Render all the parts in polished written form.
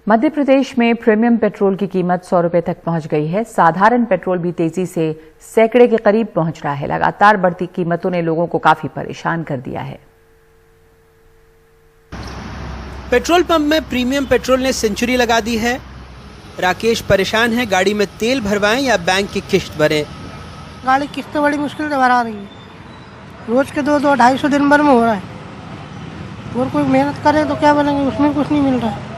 मध्य प्रदेश में premium petrol की कीमत 100 रुपए तक पहुंच गई है। साधारण पेट्रोल भी तेजी से सैकड़े के करीब पहुंच रहा है। लगातार बढ़ती कीमतों ने लोगों को काफी परेशान कर दिया है। पेट्रोल पंप में प्रीमियम पेट्रोल ने सेंचुरी लगा दी है। राकेश परेशान है, गाड़ी में तेल भरवाएं या बैंक की किश्त भरें। गाड़ी किस्त बड़ी मुश्किल से भरा रही है। रोज के 200-250 दिन भर में हो रहा है। और कोई मेहनत करे तो क्या बनेंगे, उसमें कुछ नहीं मिल रहा है।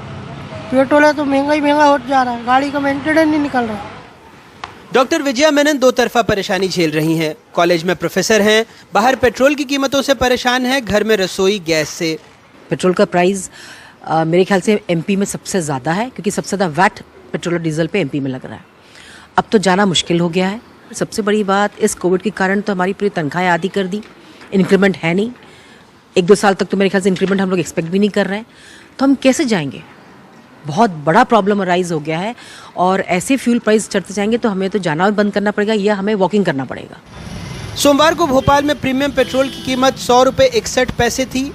पेट्रोल है तो महंगा ही महंगा हो जा रहा है, गाड़ी का मेंटेनेंस नहीं निकल रहा है। डॉक्टर विजया मेनन दो तरफा परेशानी झेल रही हैं। कॉलेज में प्रोफेसर हैं, बाहर पेट्रोल की कीमतों से परेशान है, घर में रसोई गैस से। पेट्रोल का प्राइस मेरे ख्याल से एमपी में सबसे ज़्यादा है, क्योंकि सबसे ज़्यादा वैट पेट्रोल और डीजल पे एमपी में लग रहा है। अब तो जाना मुश्किल हो गया है। सबसे बड़ी बात, इस कोविड के कारण तो हमारी पूरी तनख्वाहें आधी कर दी, इंक्रीमेंट है नहीं। 1-2 साल तक तो मेरे ख्याल से इंक्रीमेंट हम लोग एक्सपेक्ट भी नहीं कर रहे हैं, तो हम कैसे जाएंगे? बहुत बड़ा प्रॉब्लम अराइज हो गया है। और ऐसे फ्यूल प्राइस चढ़ते जाएंगे तो हमें तो जाना बंद करना पड़ेगा या हमें वॉकिंग करना पड़ेगा। सोमवार को भोपाल में प्रीमियम पेट्रोल की कीमत 100 रुपये 61 पैसे थी।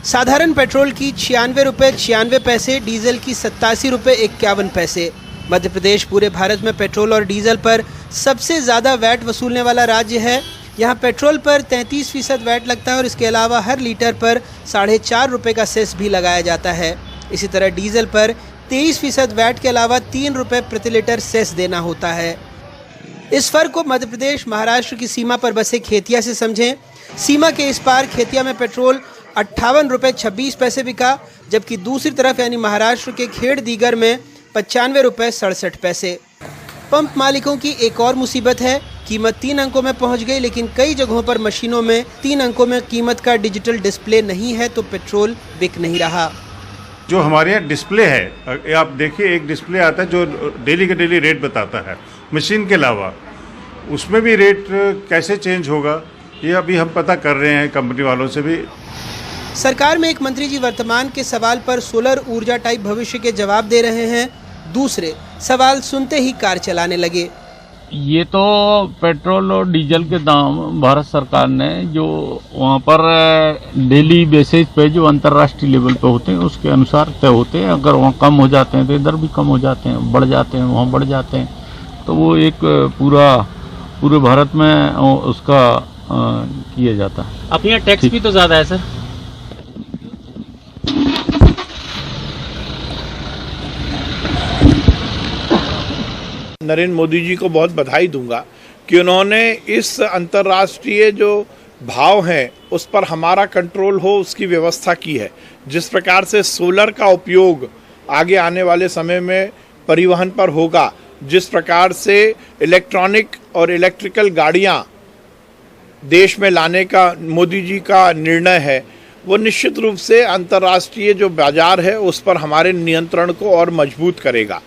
साधारण पेट्रोल की 96 रुपये 96 पैसे, डीजल की 87 रुपये 51 पैसे। मध्य प्रदेश पूरे भारत में पेट्रोल और डीजल पर सबसे ज़्यादा वैट वसूलने वाला राज्य है। यहाँ पेट्रोल पर 33% वैट लगता है और इसके अलावा हर लीटर पर 4.5 रुपये का सेस भी लगाया जाता है। इसी तरह डीजल पर 23% वैट के अलावा 3 रुपये प्रति लीटर सेस देना होता है। इस फर्क को मध्य प्रदेश महाराष्ट्र की सीमा पर बसे खेतिया से समझें। सीमा के इस पार खेतिया में पेट्रोल 58 रुपये 26 पैसे बिका, जबकि दूसरी तरफ यानी महाराष्ट्र के खेड़ दीगर में 95 रुपये 67 पैसे। पंप मालिकों की एक और मुसीबत है, कीमत 3 अंकों में पहुंच गई, लेकिन कई जगहों पर मशीनों में 3 अंकों में कीमत का डिजिटल डिस्प्ले नहीं है, तो पेट्रोल बिक नहीं रहा। जो हमारे यहाँ डिस्प्ले है, आप देखिए एक डिस्प्ले आता है जो डेली के डेली रेट बताता है, मशीन के अलावा उसमें भी रेट कैसे चेंज होगा ये अभी हम पता कर रहे हैं कंपनी वालों से भी। सरकार में एक मंत्री जी वर्तमान के सवाल पर सोलर ऊर्जा टाइप भविष्य के जवाब दे रहे हैं, दूसरे सवाल सुनते ही कार चलाने लगे। ये तो पेट्रोल और डीजल के दाम भारत सरकार ने जो वहाँ पर डेली बेसिस पे जो अंतर्राष्ट्रीय लेवल पे होते हैं उसके अनुसार तय होते हैं। अगर वहाँ कम हो जाते हैं तो इधर भी कम हो जाते हैं, बढ़ जाते हैं वहाँ बढ़ जाते हैं। तो वो एक पूरे भारत में उसका किया जाता है। अपने यहाँ टैक्स भी तो ज़्यादा है सर। नरेंद्र मोदी जी को बहुत बधाई दूंगा कि उन्होंने इस अंतर्राष्ट्रीय जो भाव हैं उस पर हमारा कंट्रोल हो उसकी व्यवस्था की है। जिस प्रकार से सोलर का उपयोग आगे आने वाले समय में परिवहन पर होगा, जिस प्रकार से इलेक्ट्रॉनिक और इलेक्ट्रिकल गाड़ियां देश में लाने का मोदी जी का निर्णय है, वो निश्चित रूप से अंतर्राष्ट्रीय जो बाजार है उस पर हमारे नियंत्रण को और मजबूत करेगा।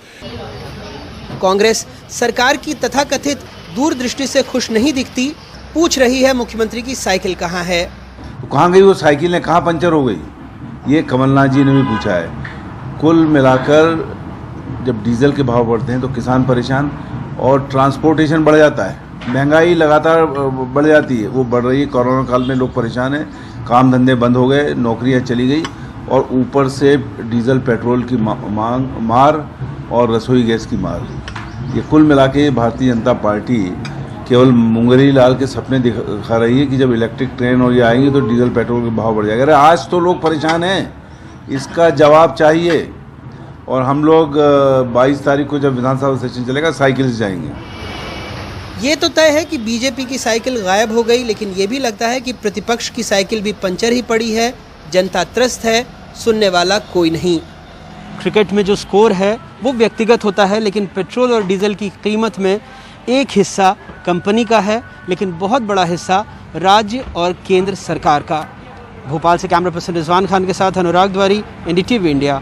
कांग्रेस सरकार की तथाकथित दूरदृष्टि से खुश नहीं दिखती, पूछ रही है मुख्यमंत्री की साइकिल कहाँ है। तो कहाँ गई वो साइकिलें, कहाँ पंचर हो गई, ये कमलनाथ जी ने भी पूछा है। कुल मिलाकर जब डीजल के भाव बढ़ते हैं तो किसान परेशान और ट्रांसपोर्टेशन बढ़ जाता है, महंगाई लगातार बढ़ जाती है, वो बढ़ रही है। कोरोना काल में लोग परेशान हैं, काम धंधे बंद हो गए, नौकरियां चली गई और ऊपर से डीजल पेट्रोल की मार और रसोई गैस की मार। ये कुल मिला के भारतीय जनता पार्टी केवल मुंगरी लाल के सपने दिखा रही है कि जब इलेक्ट्रिक ट्रेन और ये आएंगी तो डीजल पेट्रोल के भाव बढ़ जाएगा। अरे आज तो लोग परेशान हैं, इसका जवाब चाहिए। और हम लोग 22 तारीख को जब विधानसभा सेशन चलेगा साइकिल से जाएंगे। ये तो तय है कि बीजेपी की साइकिल गायब हो गई, लेकिन ये भी लगता है कि प्रतिपक्ष की साइकिल भी पंचर ही पड़ी है। जनता त्रस्त है, सुनने वाला कोई नहीं। क्रिकेट में जो स्कोर है वो व्यक्तिगत होता है, लेकिन पेट्रोल और डीजल की कीमत में एक हिस्सा कंपनी का है, लेकिन बहुत बड़ा हिस्सा राज्य और केंद्र सरकार का। भोपाल से कैमरा पर्सन रिजवान खान के साथ अनुराग द्वारी, NDTV इंडिया।